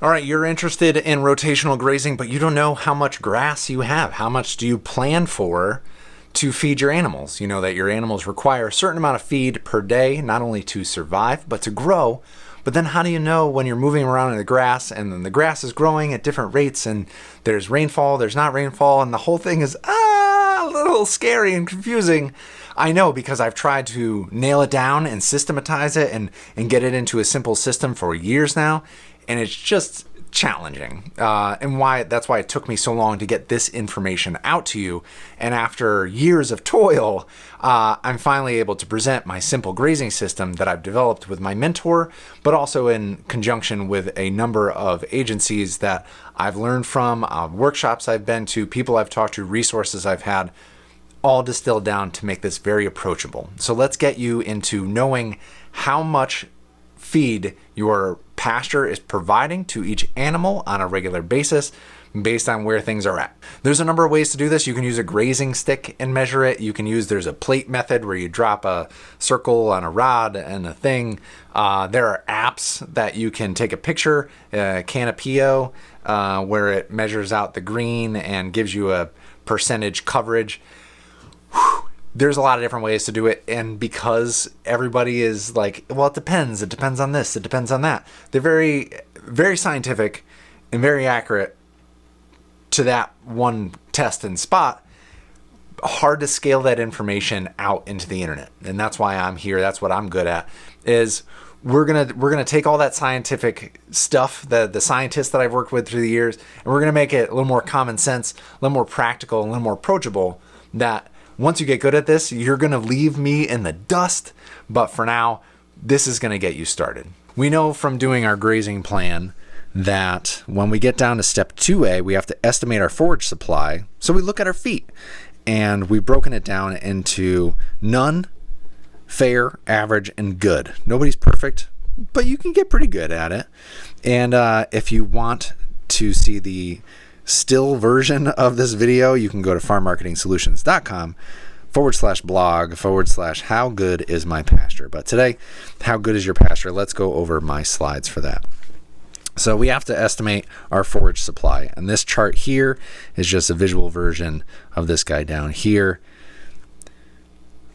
All right, you're interested in rotational grazing, but you don't know how much grass you have. How much do you plan for to feed your animals? You know that your animals require a certain amount of feed per day, not only to survive, but to grow. But then how do you know when you're moving around in the grass and then the grass is growing at different rates and there's rainfall, there's not rainfall, and the whole thing is a little scary and confusing? I know, because I've tried to nail it down and systematize it and get it into a simple system for years now, and it's just challenging. That's why it took me so long to get this information out to you. And after years of toil, I'm finally able to present my simple grazing system that I've developed with my mentor, but also in conjunction with a number of agencies that I've learned from, workshops I've been to, people I've talked to, resources I've had, all distilled down to make this very approachable. So let's get you into knowing how much feed your pasture is providing to each animal on a regular basis based on where things are at. There's a number of ways to do this. You can use a grazing stick and measure it. There's a plate method where you drop a circle on a rod and a thing. There are apps that you can take a picture, Canopio, where it measures out the green and gives you a percentage coverage. There's a lot of different ways to do it, and because everybody is like, well, it depends on this, it depends on that, they're very, very scientific and very accurate to that one test and spot. Hard to scale that information out into the internet, and that's why I'm here. That's what I'm good at. Is we're gonna take all that scientific stuff, the scientists that I've worked with through the years, and we're gonna make it a little more common sense, a little more practical, a little more approachable. That once you get good at this, you're going to leave me in the dust. But for now, this is going to get you started. We know from doing our grazing plan that when we get down to step 2A, we have to estimate our forage supply. So we look at our feet, and we've broken it down into none, fair, average, and good. Nobody's perfect, but you can get pretty good at it. And if you want to see the still version of this video, you can go to farmmarketingsolutions.com/blog/how good is my pasture. But today, how good is your pasture? Let's go over my slides for that. So we have to estimate our forage supply, and this chart here is just a visual version of this guy down here.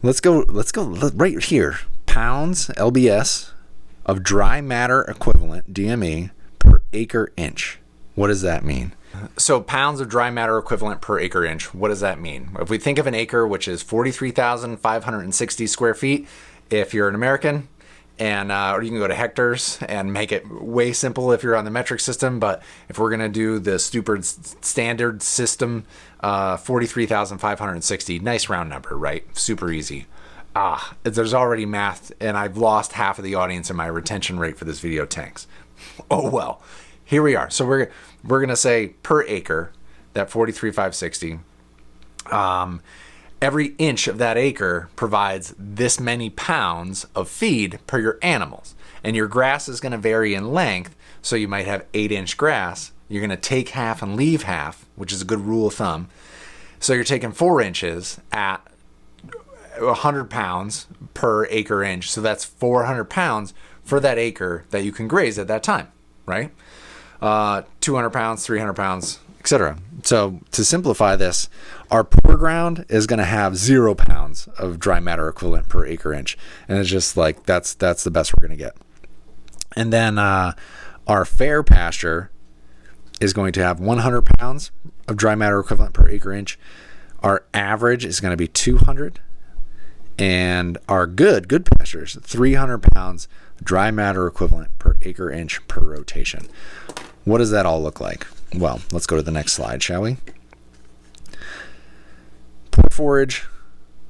Let's go right here. Pounds LBS of dry matter equivalent, DME, per acre inch. What does that mean? So pounds of dry matter equivalent per acre inch, what does that mean? If we think of an acre, which is 43,560 square feet, if you're an American, and or you can go to hectares and make it way simple if you're on the metric system, but if we're going to do the stupid standard system, 43,560, nice round number, right? Super easy. There's already math, and I've lost half of the audience, and my retention rate for this video tanks. Oh well. Here we are. So we're going to say per acre, that 43,560. Every inch of that acre provides this many pounds of feed per your animals. And your grass is going to vary in length. So you might have 8-inch grass. You're going to take half and leave half, which is a good rule of thumb. So you're taking 4 inches at 100 pounds per acre inch. So that's 400 pounds for that acre that you can graze at that time, right? 200 pounds, 300 pounds, etc. So to simplify this, our poor ground is going to have 0 pounds of dry matter equivalent per acre inch. And it's just like, that's the best we're going to get. And then our fair pasture is going to have 100 pounds of dry matter equivalent per acre inch. Our average is going to be 200. And our good pastures, 300 pounds dry matter equivalent per acre inch per rotation. What does that all look like? Well, let's go to the next slide, shall we? Poor forage,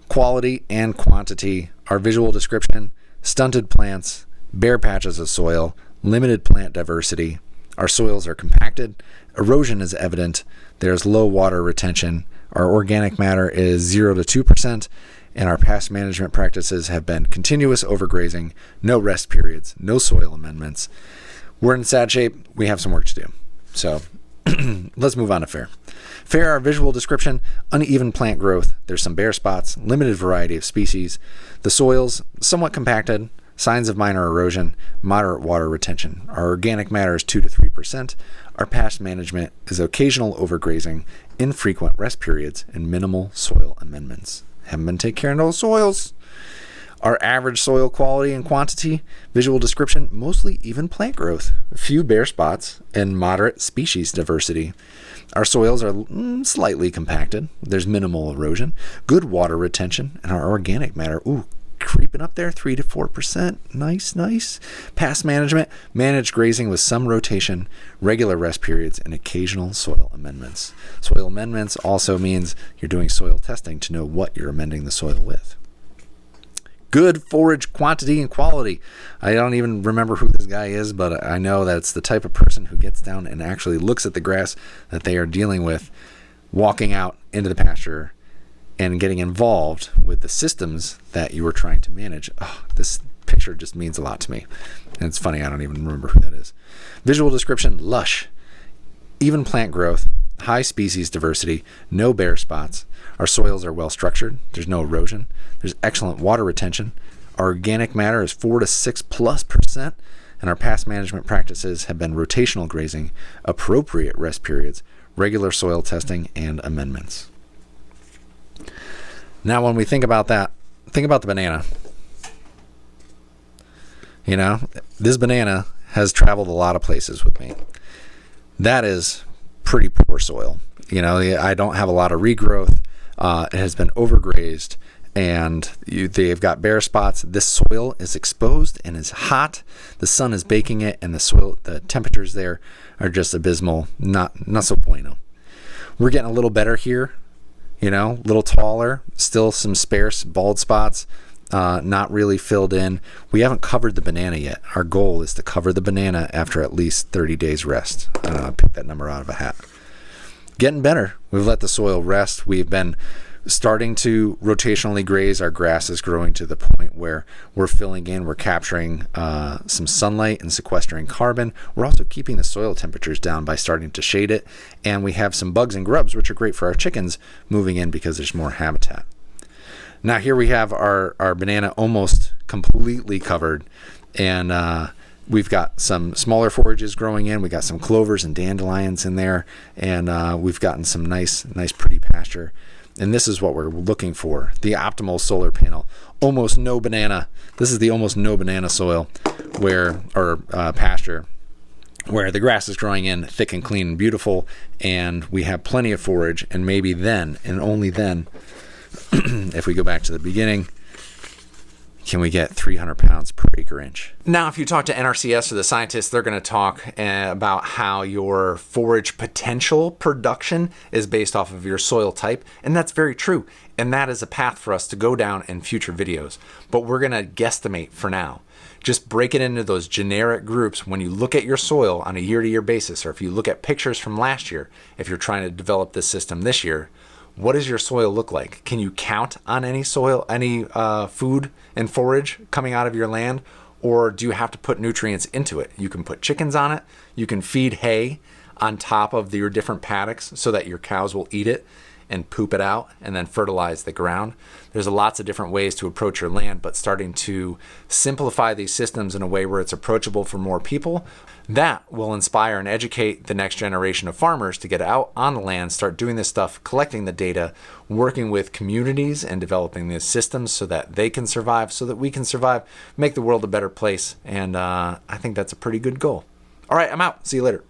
quality and quantity, our visual description, stunted plants, bare patches of soil, limited plant diversity. Our soils are compacted, erosion is evident, there's low water retention, our organic matter is 0 to 2%, and our past management practices have been continuous overgrazing, no rest periods, no soil amendments. We're in sad shape. We have some work to do. So let's move on to fair. Fair, our visual description, uneven plant growth. There's some bare spots, limited variety of species. The soils, somewhat compacted, Signs of minor erosion, moderate water retention. Our organic matter is 2 to 3%. Our past management is occasional overgrazing, infrequent rest periods, and minimal soil amendments. Haven't been taking care of those soils. Our average soil quality and quantity, visual description, mostly even plant growth, few bare spots, and moderate species diversity. Our soils are slightly compacted. There's minimal erosion, good water retention, and our organic matter, creeping up there, 3 to 4%. Nice. Past management, managed grazing with some rotation, regular rest periods, and occasional soil amendments. Soil amendments also means you're doing soil testing to know what you're amending the soil with. Good forage quantity and quality. I don't even remember who this guy is, but I know that's the type of person who gets down and actually looks at the grass that they are dealing with, walking out into the pasture and getting involved with the systems that you are trying to manage. This picture just means a lot to me. And it's funny, I don't even remember who that is. Visual description, lush, even plant growth, high species diversity, no bare spots. Our soils are well structured. There's no erosion. There's excellent water retention. Our organic matter is 4 to 6+%, and our past management practices have been rotational grazing, appropriate rest periods, regular soil testing, and amendments. Now, when we think about that, think about the banana. This banana has traveled a lot of places with me. That is pretty poor soil. I don't have a lot of regrowth. It has been overgrazed, and they've got bare spots. This soil is exposed and is hot. The sun is baking it, and the temperatures there are just abysmal. Not so bueno. We're getting a little better here. A little taller, still some sparse bald spots, not really filled in. We haven't covered the banana yet. Our goal is to cover the banana after at least 30 days rest. Pick that number out of a hat. Getting better. We've let the soil rest. We've been starting to rotationally graze. Our grass is growing to the point where we're filling in, we're capturing some sunlight and sequestering carbon. We're also keeping the soil temperatures down by starting to shade it, and we have some bugs and grubs, which are great for our chickens, moving in because there's more habitat. Now here we have our banana almost completely covered, and we've got some smaller forages growing in. We got some clovers and dandelions in there, and we've gotten some nice pretty pasture. And this is what we're looking for, the optimal solar panel. Almost no banana. This is the almost no banana soil pasture, where the grass is growing in thick and clean and beautiful, and we have plenty of forage. And maybe then, and only then, if we go back to the beginning, can we get 300 pounds per acre inch? Now, if you talk to NRCS or the scientists, they're going to talk about how your forage potential production is based off of your soil type. And that's very true. And that is a path for us to go down in future videos. But we're going to guesstimate for now. Just break it into those generic groups when you look at your soil on a year-to-year basis, or if you look at pictures from last year, if you're trying to develop this system this year. What does your soil look like? Can you count on any soil, any food and forage coming out of your land? Or do you have to put nutrients into it? You can put chickens on it. You can feed hay on top of your different paddocks so that your cows will eat it and poop it out and then fertilize the ground. There's lots of different ways to approach your land, but starting to simplify these systems in a way where it's approachable for more people, that will inspire and educate the next generation of farmers to get out on the land, start doing this stuff, collecting the data, working with communities and developing these systems so that they can survive, so that we can survive, make the world a better place. And I think that's a pretty good goal. All right, I'm out. See you later.